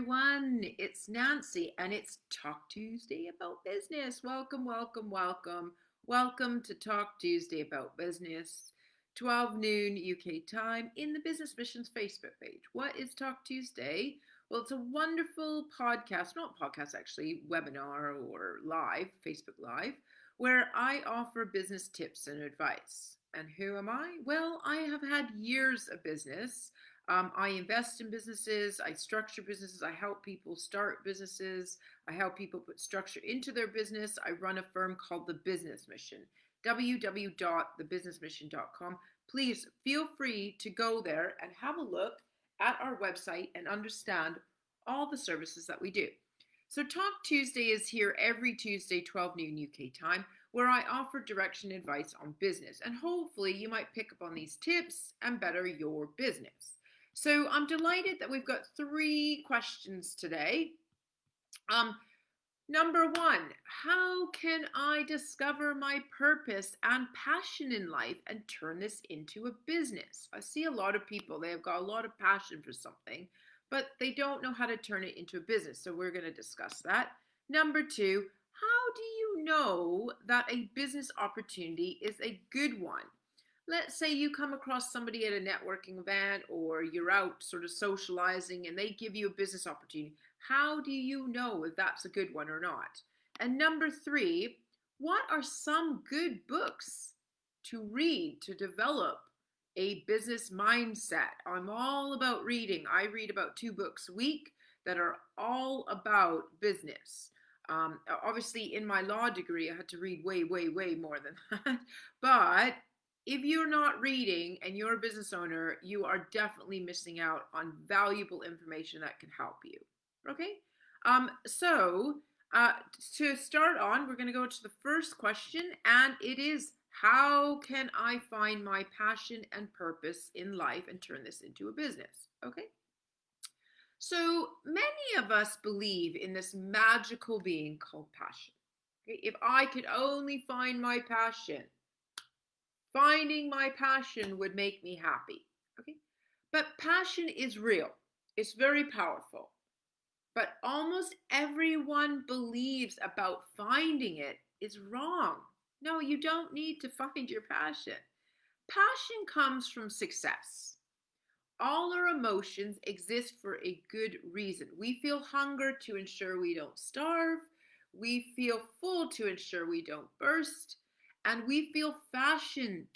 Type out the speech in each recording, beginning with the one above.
everyone. It's Nancy, and it's Talk Tuesday about business. Welcome, welcome, welcome. Welcome to Talk Tuesday about business, 12 noon UK time in the Business Missions Facebook page. What is Talk Tuesday? Well, it's a wonderful podcast, not podcast actually, webinar or live, Facebook Live, where I offer business tips and advice. And who am I? Well, I have had years of business. I invest in businesses, I structure businesses, I help people start businesses, I help people put structure into their business. I run a firm called The Business Mission, www.thebusinessmission.com. Please feel free to go there and have a look at our website and understand all the services that we do. So Talk Tuesday is here every Tuesday, 12 noon UK time, where I offer direction and advice on business. And hopefully you might pick up on these tips and better your business. So I'm delighted that we've got 3 questions today. Number 1, how can I discover my purpose and passion in life and turn this into a business? I see a lot of people, they have got a lot of passion for something, but they don't know how to turn it into a business. So we're going to discuss that. Number 2, how do you know that a business opportunity is a good one? Let's say you come across somebody at a networking event or you're out sort of socializing and they give you a business opportunity. How do you know if that's a good one or not? And number 3, what are some good books to read to develop a business mindset? I'm all about reading. I read about 2 books a week that are all about business. Obviously, in my law degree, I had to read way, way, way more than that. But if you're not reading and you're a business owner, you are definitely missing out on valuable information that can help you. Okay? So to start on, we're going to go to the first question, and it is, how can I find my passion and purpose in life and turn this into a business? Okay? So many of us believe in this magical being called passion. Okay? If I could only find my passion, finding my passion would make me happy. Okay? But passion is real. It's very powerful. But almost everyone believes about finding it is wrong. No, you don't need to find your passion. Passion comes from success. All our emotions exist for a good reason. We feel hunger to ensure we don't starve. We feel full to ensure we don't burst. And we feel passion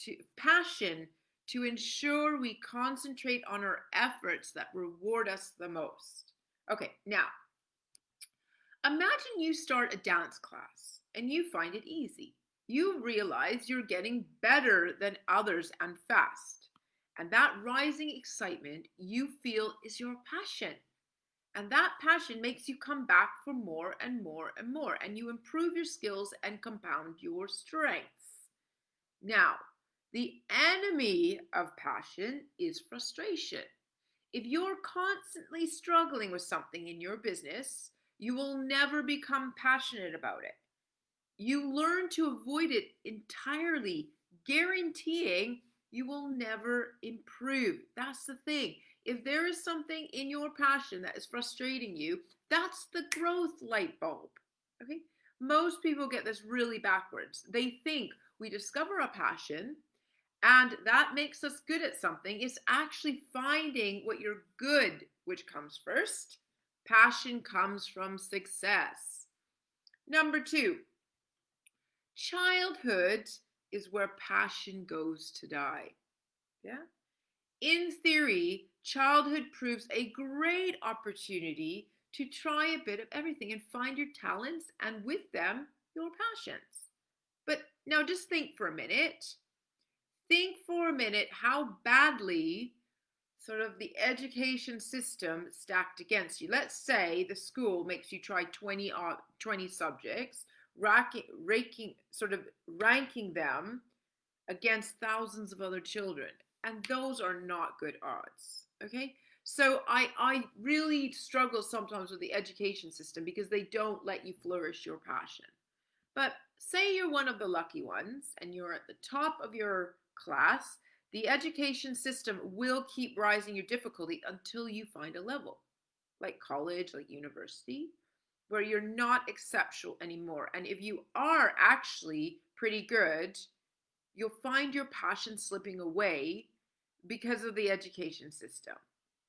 to ensure we concentrate on our efforts that reward us the most. Okay, now, imagine you start a dance class and you find it easy. You realize you're getting better than others and fast. And that rising excitement you feel is your passion. And that passion makes you come back for more and more and more. And you improve your skills and compound your strengths. Now, the enemy of passion is frustration. If you're constantly struggling with something in your business, you will never become passionate about it. You learn to avoid it entirely, guaranteeing you will never improve. That's the thing. If there is something in your passion that is frustrating you, that's the growth light bulb. Okay? Most people get this really backwards. They think we discover a passion and that makes us good at something. It's actually finding what you're good, which comes first. Passion comes from success. Number 2, childhood is where passion goes to die. Yeah? In theory, childhood proves a great opportunity to try a bit of everything and find your talents and with them, your passions. But now just think for a minute. Think for a minute how badly sort of the education system stacked against you. Let's say the school makes you try 20 subjects, ranking them against thousands of other children. And those are not good odds. Okay? So I really struggle sometimes with the education system because they don't let you flourish your passion. But say you're one of the lucky ones and you're at the top of your class, the education system will keep rising your difficulty until you find a level. like college, like university, where you're not exceptional anymore. And if you are actually pretty good, you'll find your passion slipping away because of the education system.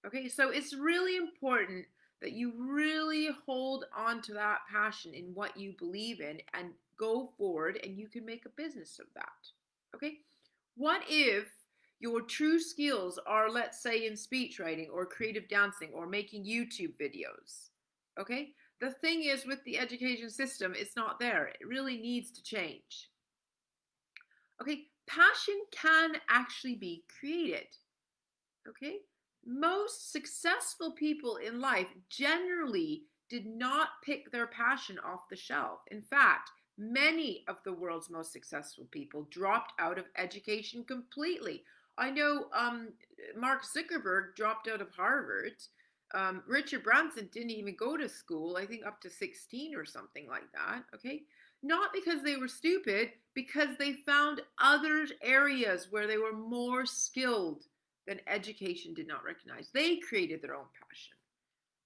Okay, so it's really important that you really hold on to that passion in what you believe in and go forward, and you can make a business of that. Okay, what if your true skills are, let's say, in speech writing or creative dancing or making YouTube videos? Okay, the thing is, with the education system, it's not there. It really needs to change. Okay, passion can actually be created. Okay, most successful people in life generally did not pick their passion off the shelf. In fact, many of the world's most successful people dropped out of education completely. I know Mark Zuckerberg dropped out of Harvard. Richard Branson didn't even go to school, I think up to 16 or something like that. Okay, not because they were stupid, because they found other areas where they were more skilled than education did not recognize. They created their own passion.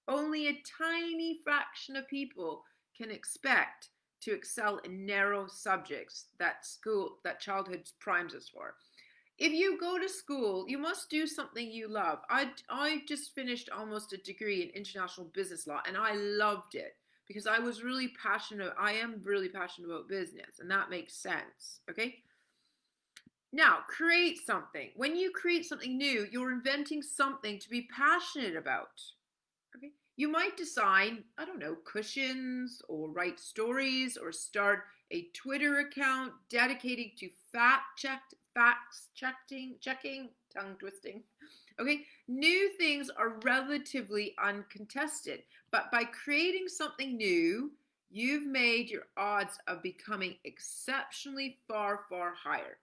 Only a tiny fraction of people can expect to excel in narrow subjects that childhood primes us for. If you go to school, you must do something you love. I just finished almost a degree in international business law, and I loved it because I was really passionate. I am really passionate about business, and that makes sense. Okay. Now, create something. When you create something new, you're inventing something to be passionate about. Okay. You might design, I don't know, cushions or write stories or start a Twitter account dedicated to facts checking, tongue twisting. Okay. New things are relatively uncontested, but by creating something new, you've made your odds of becoming exceptionally far, far higher.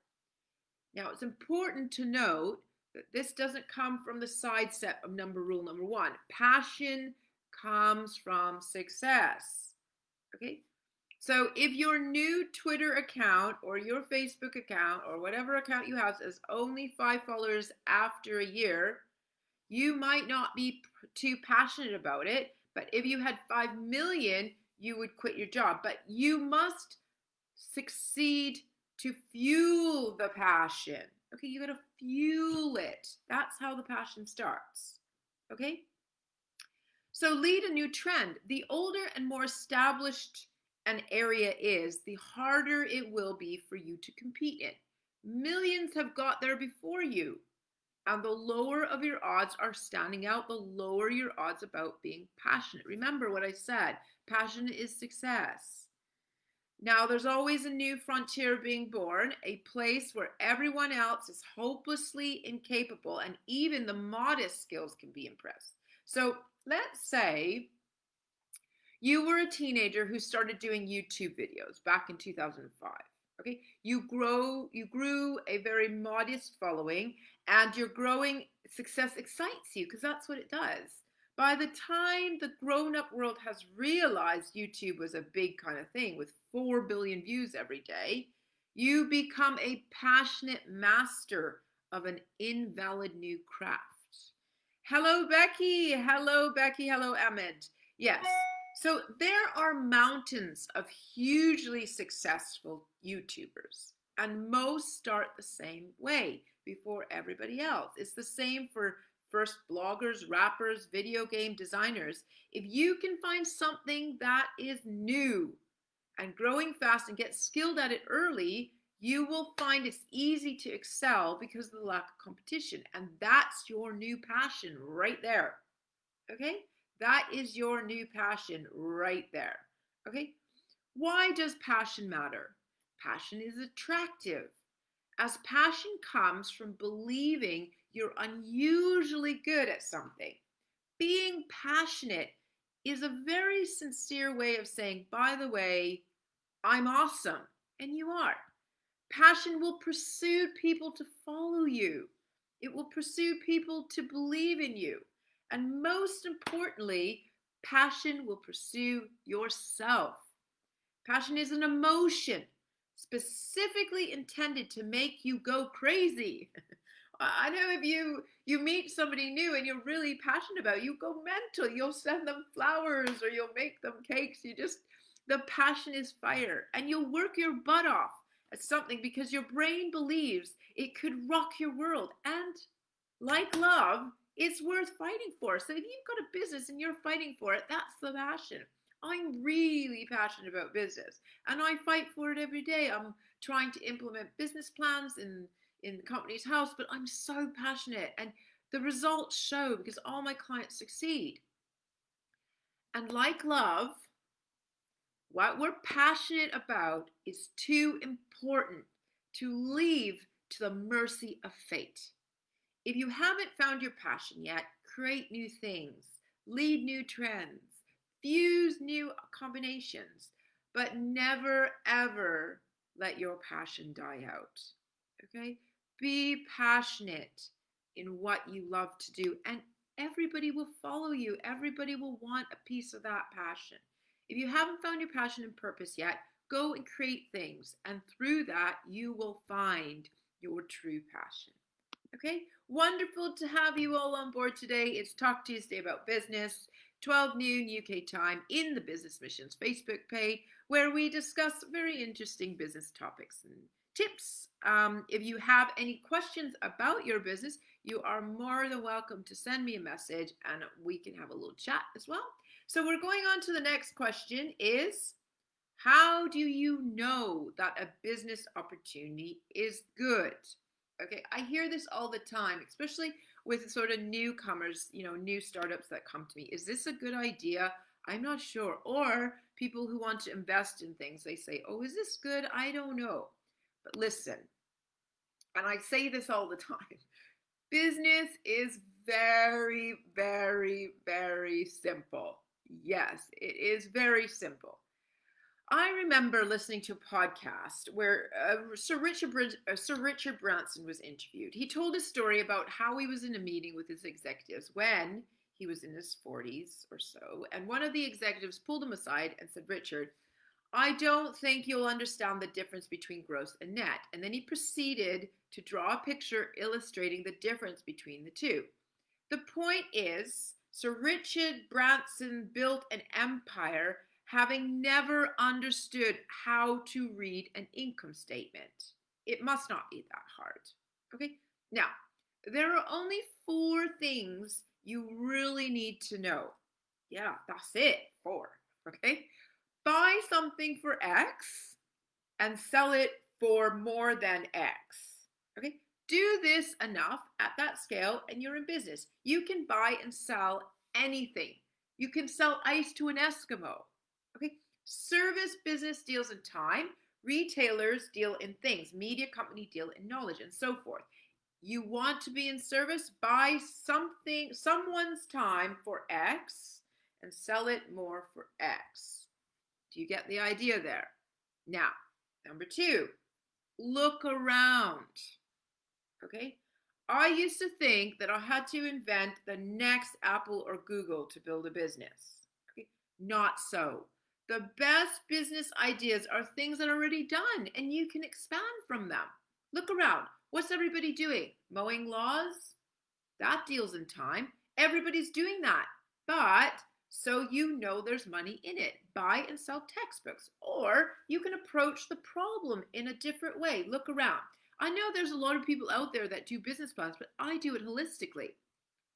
Now, it's important to note that this doesn't come from the sidestep of rule number one. Passion comes from success. Okay? So if your new Twitter account or your Facebook account or whatever account you have is only 5 followers after a year, you might not be too passionate about it. But if you had 5 million, you would quit your job. But you must succeed to fuel the passion. Okay, you gotta fuel it. That's how the passion starts. Okay? So lead a new trend. The older and more established an area is, the harder it will be for you to compete in. Millions have got there before you. And the lower of your odds are standing out, the lower your odds about being passionate. Remember what I said, passion is success. Now, there's always a new frontier being born, a place where everyone else is hopelessly incapable, and even the modest skills can be impressed. So, let's say you were a teenager who started doing YouTube videos back in 2005. Okay, you grew a very modest following, and your growing success excites you because that's what it does. By the time the grown-up world has realized YouTube was a big kind of thing with 4 billion views every day, you become a passionate master of an invalid new craft. Hello, Becky. Hello, Becky. Hello, Ahmed. Yes. So there are mountains of hugely successful YouTubers, and most start the same way before everybody else. It's the same for first bloggers, rappers, video game designers. If you can find something that is new and growing fast and get skilled at it early, you will find it's easy to excel because of the lack of competition. And that's your new passion right there. Okay? That is your new passion right there. Okay? Why does passion matter? Passion is attractive, as passion comes from believing you're unusually good at something. Being passionate is a very sincere way of saying, by the way, I'm awesome. And you are. Passion will pursue people to follow you. It will pursue people to believe in you. And most importantly, passion will pursue yourself. Passion is an emotion specifically intended to make you go crazy. I know if you meet somebody new and you're really passionate about it, you go mental. You'll send them flowers or you'll make them cakes. The passion is fire, and you'll work your butt off at something because your brain believes it could rock your world. And like love, it's worth fighting for. So if you've got a business and you're fighting for it, that's the passion. I'm really passionate about business and I fight for it every day. I'm trying to implement business plans in the company's house, but I'm so passionate and the results show because all my clients succeed. And like love, what we're passionate about is too important to leave to the mercy of fate. If you haven't found your passion yet, create new things, lead new trends, fuse new combinations, but never ever let your passion die out. Okay? Be passionate in what you love to do, and everybody will follow you. Everybody will want a piece of that passion. If you haven't found your passion and purpose yet, go and create things, and through that, you will find your true passion. Okay, wonderful to have you all on board today. It's Talk Tuesday about business, 12 noon UK time in the Business Missions Facebook page, where we discuss very interesting business topics and tips. If you have any questions about your business, you are more than welcome to send me a message and we can have a little chat as well. So we're going on to the next question is, how do you know that a business opportunity is good? Okay, I hear this all the time, especially with sort of newcomers, new startups that come to me. Is this a good idea? I'm not sure. Or people who want to invest in things, they say, oh, is this good? I don't know. But listen, and I say this all the time, business is very, very, very simple. Yes, it is very simple. I remember listening to a podcast where Sir Richard Branson was interviewed. He told a story about how he was in a meeting with his executives when he was in his 40s or so, and one of the executives pulled him aside and said, Richard, I don't think you'll understand the difference between gross and net. And then he proceeded to draw a picture illustrating the difference between the two. The point is, Sir Richard Branson built an empire having never understood how to read an income statement. It must not be that hard. Okay? Now, there are only 4 things you really need to know. Yeah, that's it. 4. Okay? Buy something for X and sell it for more than X. Okay? Do this enough at that scale and you're in business. You can buy and sell anything. You can sell ice to an Eskimo. Okay? Service business deals in time, retailers deal in things, media company deal in knowledge, and so forth. You want to be in service, buy someone's time for X and sell it more for X. Do you get the idea there? Now, number 2, look around. Okay? I used to think that I had to invent the next Apple or Google to build a business. Okay? Not so. The best business ideas are things that are already done and you can expand from them. Look around. What's everybody doing? Mowing lawns? That deals in time. Everybody's doing that. But so you know there's money in it. Buy and sell textbooks. Or you can approach the problem in a different way. Look around. I know there's a lot of people out there that do business plans, but I do it holistically.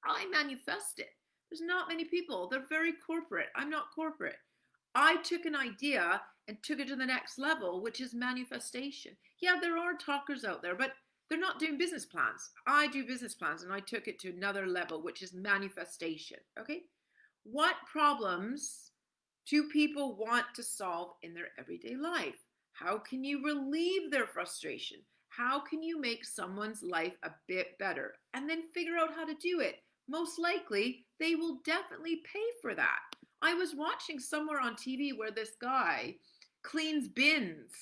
I manifest it. There's not many people. They're very corporate. I'm not corporate. I took an idea and took it to the next level, which is manifestation. Yeah, there are talkers out there, but they're not doing business plans. I do business plans and I took it to another level, which is manifestation. Okay? What problems do people want to solve in their everyday life? How can you relieve their frustration? How can you make someone's life a bit better? And then figure out how to do it. Most likely, they will definitely pay for that. I was watching somewhere on TV where this guy cleans bins.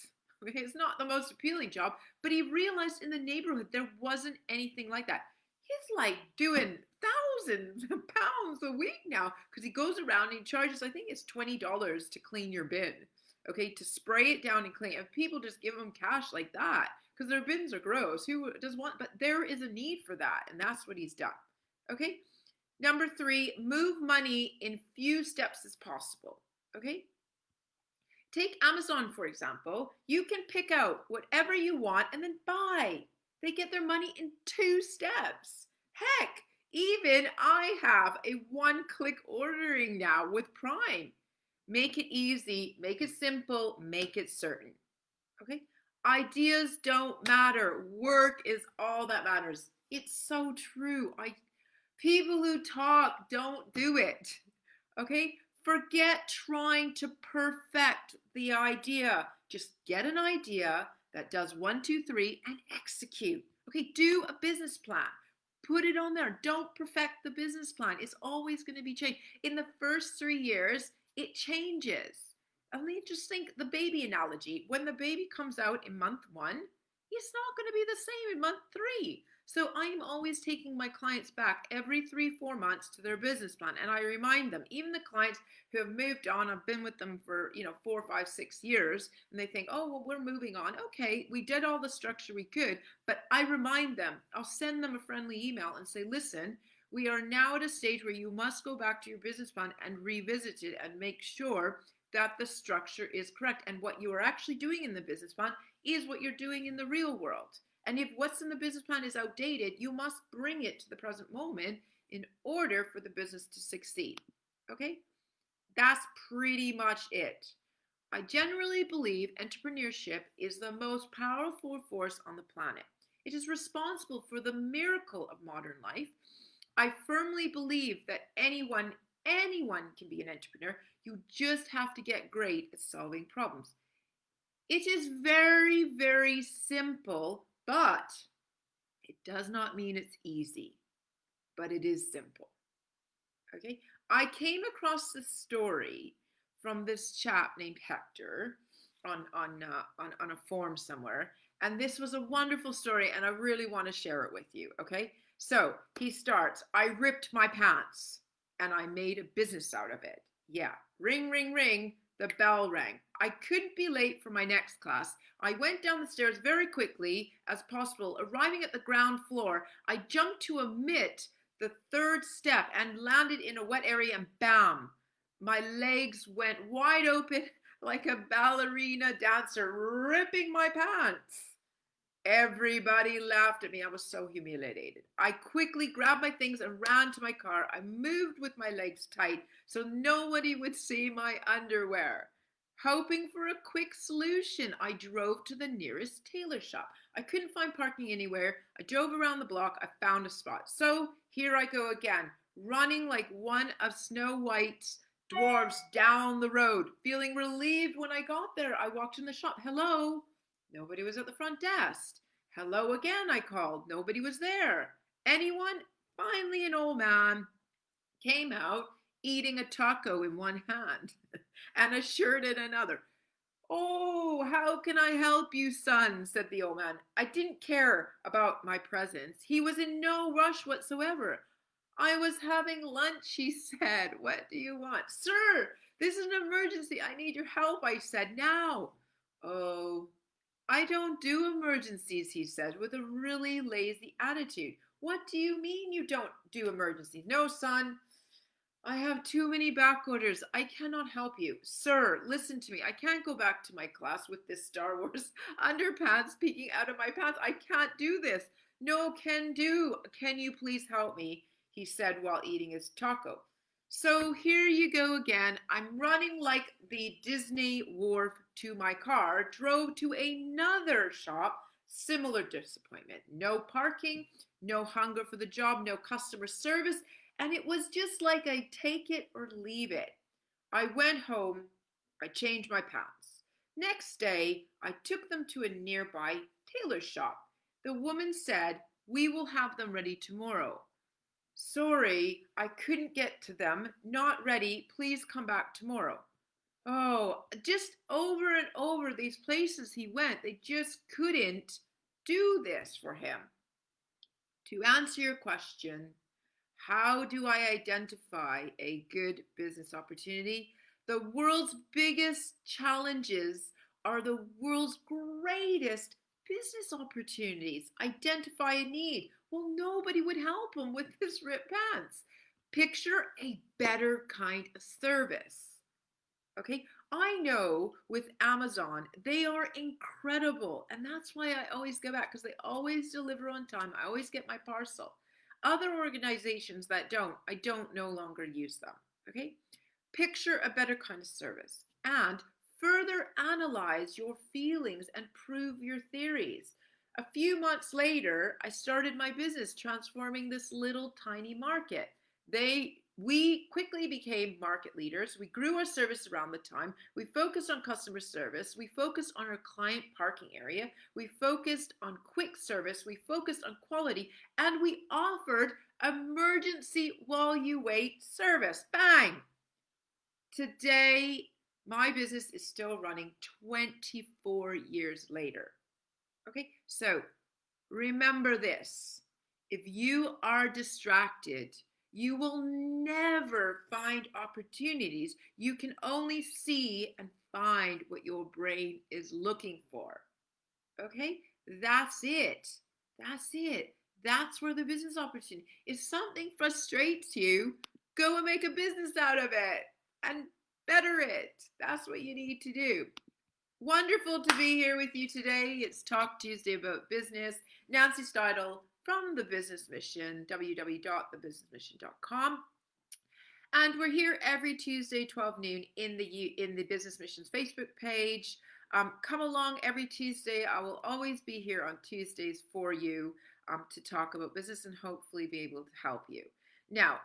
Okay, it's not the most appealing job, but he realized in the neighborhood there wasn't anything like that. He's like doing thousands of pounds a week now because he goes around and he charges, I think it's $20 to clean your bin. Okay, to spray it down and clean. If people just give him cash like that, because their bins are gross. Who does want? But there is a need for that, and that's what he's done. Okay. Number 3, move money in few steps as possible. Okay. Take Amazon, for example. You can pick out whatever you want and then buy. They get their money in 2 steps. Heck, even I have a one-click ordering now with Prime. Make it easy, make it simple, make it certain. Okay? Ideas don't matter. Work is all that matters. It's so true. People who talk don't do it. Okay? Forget trying to perfect the idea. Just get an idea that does 1, 2, 3 and execute. Okay, do a business plan. Put it on there. Don't perfect the business plan. It's always going to be changed. In the first 3 years, it changes. I mean, just think the baby analogy. When the baby comes out in month 1, it's not going to be the same in month 3. So I'm always taking my clients back every 3-4 months to their business plan. And I remind them, even the clients who have moved on, I've been with them for, 4, 5, 6 years, and they think, oh, well, we're moving on. Okay, we did all the structure we could, but I remind them, I'll send them a friendly email and say, listen, we are now at a stage where you must go back to your business plan and revisit it and make sure that the structure is correct. And what you are actually doing in the business plan is what you're doing in the real world. And if what's in the business plan is outdated, you must bring it to the present moment in order for the business to succeed. Okay? That's pretty much it. I generally believe entrepreneurship is the most powerful force on the planet. It is responsible for the miracle of modern life. I firmly believe that anyone can be an entrepreneur. You just have to get great at solving problems. It is very, very simple, but it does not mean it's easy, but it is simple. Okay? I came across this story from this chap named Hector on a forum somewhere, and this was a wonderful story, and I really want to share it with you. Okay? So he starts, I ripped my pants and I made a business out of it. Yeah. Ring, ring, ring. The bell rang. I couldn't be late for my next class. I went down the stairs very quickly as possible. Arriving at the ground floor, I jumped to omit the 3rd step and landed in a wet area, and bam! My legs went wide open like a ballerina dancer, ripping my pants. Everybody laughed at me. I was so humiliated. I quickly grabbed my things and ran to my car. I moved with my legs tight so nobody would see my underwear. Hoping for a quick solution, I drove to the nearest tailor shop. I couldn't find parking anywhere. I drove around the block. I found a spot. So here I go again, running like one of Snow White's dwarfs down the road. Feeling relieved when I got there, I walked in the shop. Hello? Nobody was at the front desk. Hello again, I called. Nobody was there. Anyone? Finally, an old man came out eating a taco in one hand and a shirt in another. Oh, how can I help you, son? Said the old man. I didn't care about my presence. He was in no rush whatsoever. I was having lunch, he said. What do you want? Sir, this is an emergency. I need your help, I said. Now. Oh, I don't do emergencies, he said, with a really lazy attitude. What do you mean you don't do emergencies? No, son. I have too many back orders. I cannot help you. Sir, listen to me. I can't go back to my class with this Star Wars underpants peeking out of my pants. I can't do this. No can do. Can you please help me? He said while eating his taco. So here you go again. I'm running like the Disney wharf to my car, drove to another shop, similar disappointment. No parking, no hunger for the job, no customer service, and it was just like I take it or leave it. I went home, I changed my pants. Next day, I took them to a nearby tailor shop. The woman said, "We will have them ready tomorrow." Sorry, I couldn't get to them. Not ready. Please come back tomorrow. Oh, just over and over these places he went, they just couldn't do this for him. To answer your question, how do I identify a good business opportunity? The world's biggest challenges are the world's greatest business opportunities, identify a need. Well, nobody would help them with this ripped pants. Picture a better kind of service. Okay, I know with Amazon, they are incredible. And that's why I always go back because they always deliver on time. I always get my parcel. Other organizations that don't, I don't no longer use them. Okay, picture a better kind of service and further analyze your feelings and prove your theories. A few months later, I started my business transforming this little tiny market. We quickly became market leaders. We grew our service around the time. We focused on customer service. We focused on our client parking area. We focused on quick service. We focused on quality. And we offered emergency while you wait service. Bang! Today, my business is still running 24 years later. Okay, so remember this. If you are distracted, you will never find opportunities. You can only see and find what your brain is looking for. Okay? That's it. That's it. That's where the business opportunity. If something frustrates you, go and make a business out of it and better it. That's what you need to do. Wonderful to be here with you today. It's Talk Tuesday about business. Nancy Steidel from The Business Mission, www.thebusinessmission.com. And we're here every Tuesday, 12 noon in the Business Mission's Facebook page. Come along every Tuesday. I will always be here on Tuesdays for you to talk about business and hopefully be able to help you. Now,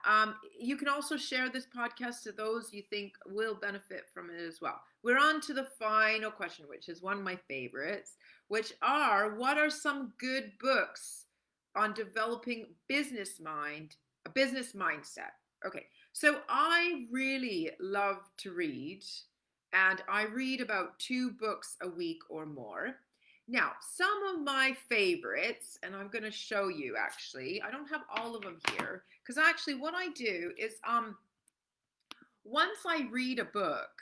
you can also share this podcast to those you think will benefit from it as well. We're on to the final question, which is one of my favorites, which are, what are some good books on developing a business mindset? Okay, so I really love to read, and I read about 2 books a week or more. Now, some of my favorites, and I'm going to show you actually, I don't have all of them here, because actually what I do is once I read a book,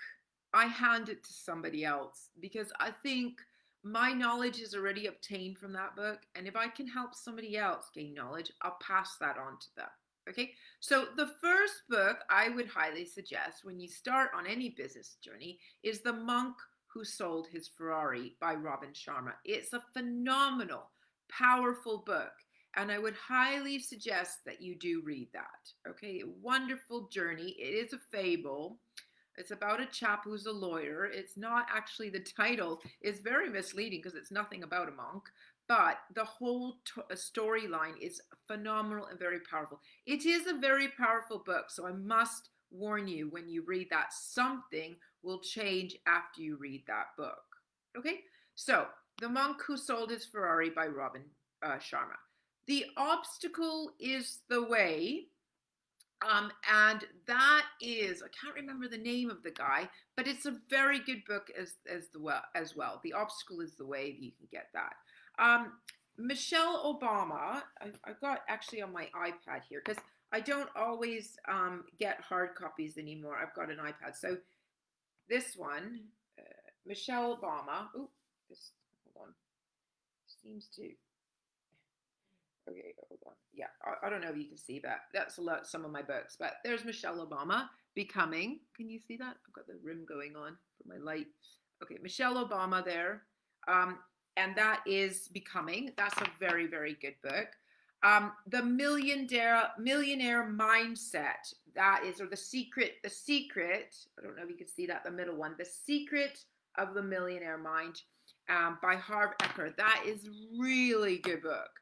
I hand it to somebody else because I think my knowledge is already obtained from that book. And if I can help somebody else gain knowledge, I'll pass that on to them. Okay, so the first book I would highly suggest when you start on any business journey is The Monk Who Sold His Ferrari by Robin Sharma. It's a phenomenal, powerful book, and I would highly suggest that you do read that. Okay, a wonderful journey. It is a fable. It's about a chap who's a lawyer. It's not actually, the title is very misleading because it's nothing about a monk, but the whole storyline is phenomenal and very powerful. It is a very powerful book, so I must warn you when you read that, something will change after you read that book. Okay, so The Monk Who Sold His Ferrari by Robin Sharma. The Obstacle is the Way. And that is, I can't remember the name of the guy, but it's a very good book as well. The Obstacle is the Way. You can get that. Michelle Obama, I've got actually on my iPad here because I don't always get hard copies anymore. I've got an iPad. So this one, Michelle Obama. Oh, this, hold on. Seems to. Okay, hold on. Yeah, I don't know if you can see that. That's some of my books. But there's Michelle Obama, Becoming. Can you see that? I've got the rim going on for my light. Okay, Michelle Obama there. And that is Becoming. That's a very, very good book. The Millionaire Mindset. That is, or The Secret. I don't know if you can see that, the middle one. The Secret of the Millionaire Mind by Harv Eker. That is really good book.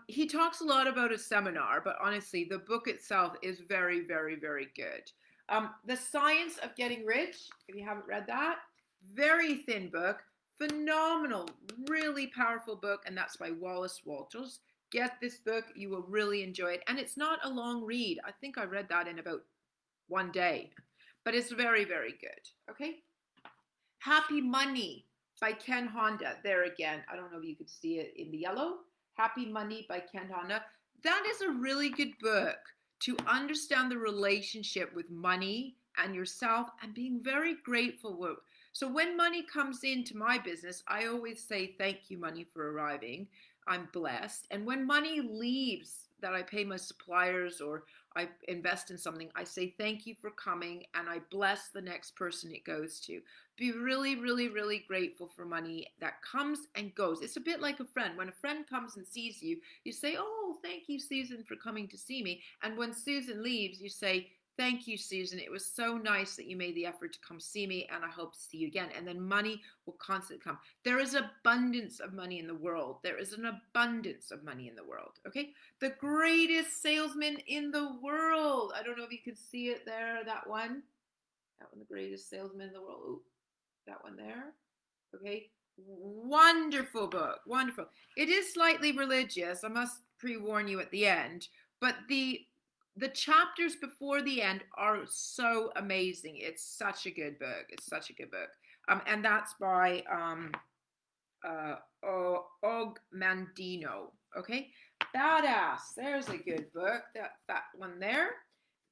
He talks a lot about a seminar, but honestly, the book itself is very, very, very good. The Science of Getting Rich, if you haven't read that, very thin book, phenomenal, really powerful book, and that's by Wallace Walters. Get this book, you will really enjoy it, and it's not a long read. I think I read that in about one day, but it's very, very good. Okay, Happy Money by Ken Honda. There again, I don't know if you could see it in the yellow. Happy Money by Ken Honda. That is a really good book to understand the relationship with money, and yourself, and being very grateful. So when money comes into my business, I always say thank you, money, for arriving. I'm blessed. And when money leaves, that I pay my suppliers or I invest in something, I say thank you for coming, and I bless the next person it goes to. Be really, really, really grateful for money that comes and goes. It's a bit like a friend. When a friend comes and sees you, you say, oh, thank you, Susan, for coming to see me. And when Susan leaves, you say, thank you, Susan. It was so nice that you made the effort to come see me, and I hope to see you again. And then money will constantly come. There is abundance of money in the world. There is an abundance of money in the world. Okay. The greatest salesman in the world. I don't know if you can see it there, that one. That one, the greatest salesman in the world. Ooh, that one there. Okay. Wonderful book. Wonderful. It is slightly religious. I must pre-warn you at the end, but the chapters before the end are so amazing. It's such a good book. It's such a good book. And that's by Og Mandino. Okay, badass. There's a good book. That one there.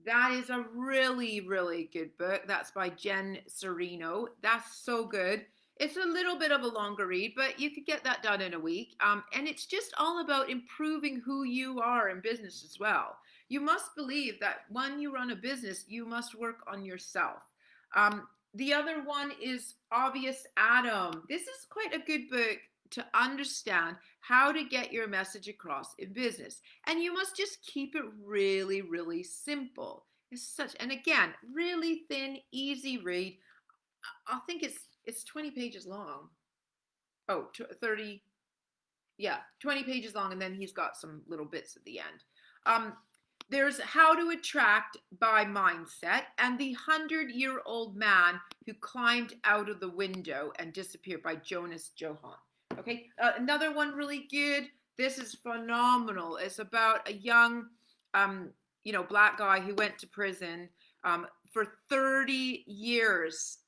That is a really, really good book. That's by Jen Serino. That's so good. It's a little bit of a longer read, but you could get that done in a week. And it's just all about improving who you are in business as well. You must believe that when you run a business, you must work on yourself. The other one is Obvious Adam. This is quite a good book to understand how to get your message across in business. And you must just keep it really, really simple. And again, really thin, easy read. I think it's 20 pages long. Oh, 30, yeah, 20 pages long, and then he's got some little bits at the end. There's How to Attract by Mindset, and The 100-Year-Old Man Who Climbed Out of the Window and Disappeared by Jonas Johan. Okay, another one really good. This is phenomenal. It's about a young, black guy who went to prison for 30 years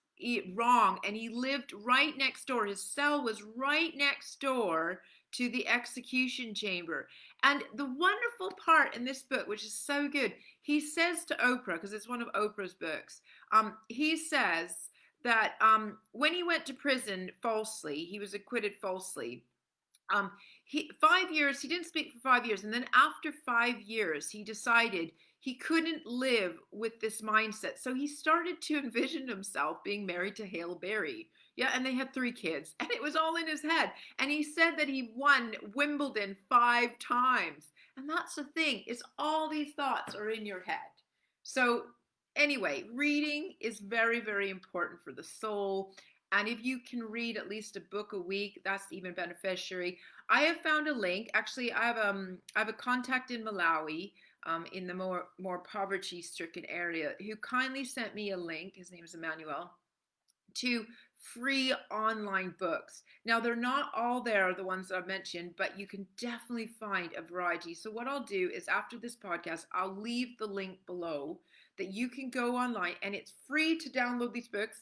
wrong, and he lived right next door. His cell was right next door to the execution chamber. And the wonderful part in this book, which is so good, he says to Oprah, because it's one of Oprah's books, he says that when he went to prison falsely, he was acquitted falsely. 5 years, he didn't speak for 5 years. And then after 5 years, he decided he couldn't live with this mindset. So he started to envision himself being married to Hale Berry. Yeah, and they had 3 kids, and it was all in his head. And he said that he won Wimbledon 5 times. And that's the thing, is all these thoughts are in your head. So anyway, reading is very, very important for the soul. And if you can read at least a book a week, that's even beneficiary. I have found a link. Actually, I have a contact in Malawi, in the more poverty-stricken area, who kindly sent me a link. His name is Emmanuel, to free online books. Now, they're not all there, the ones that I've mentioned, but you can definitely find a variety. So what I'll do is, after this podcast, I'll leave the link below that you can go online, and it's free to download these books.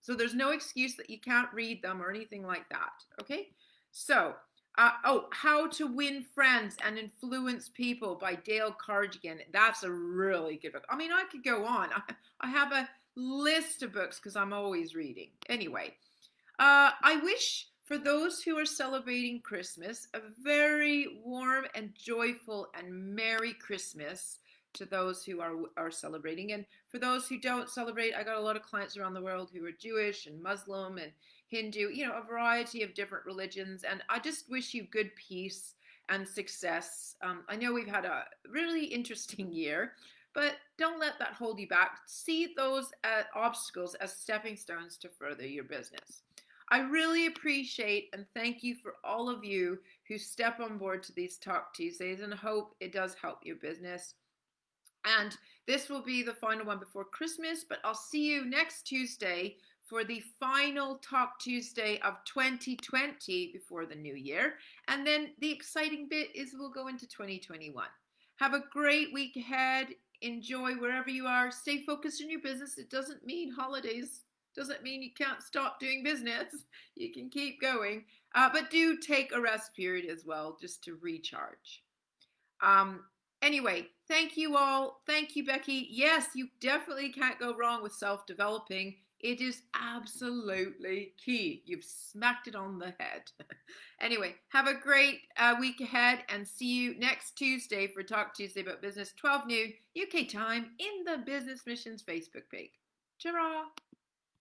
So there's no excuse that you can't read them or anything like that. Okay? So, How to Win Friends and Influence People by Dale Carnegie. That's a really good book. I mean, I could go on. I have a list of books because I'm always reading. Anyway, I wish for those who are celebrating Christmas a very warm and joyful and Merry Christmas to those who are celebrating. And for those who don't celebrate, I got a lot of clients around the world who are Jewish and Muslim and Hindu, a variety of different religions. And I just wish you good peace and success. I know we've had a really interesting year, but don't let that hold you back. See those obstacles as stepping stones to further your business. I really appreciate and thank you for all of you who step on board to these Talk Tuesdays, and hope it does help your business. And this will be the final one before Christmas, but I'll see you next Tuesday for the final Talk Tuesday of 2020 before the new year. And then the exciting bit is we'll go into 2021. Have a great week ahead. Enjoy wherever you are. Stay focused in your business. It doesn't mean holidays. Doesn't mean you can't stop doing business. You can keep going. But do take a rest period as well, just to recharge. Anyway, thank you all. Thank you, Becky. Yes, you definitely can't go wrong with self developing. It is absolutely key. You've smacked it on the head. Anyway, have a great week ahead and see you next Tuesday for Talk Tuesday about Business, 12 noon UK time in the Business Missions Facebook page. Ta-ra!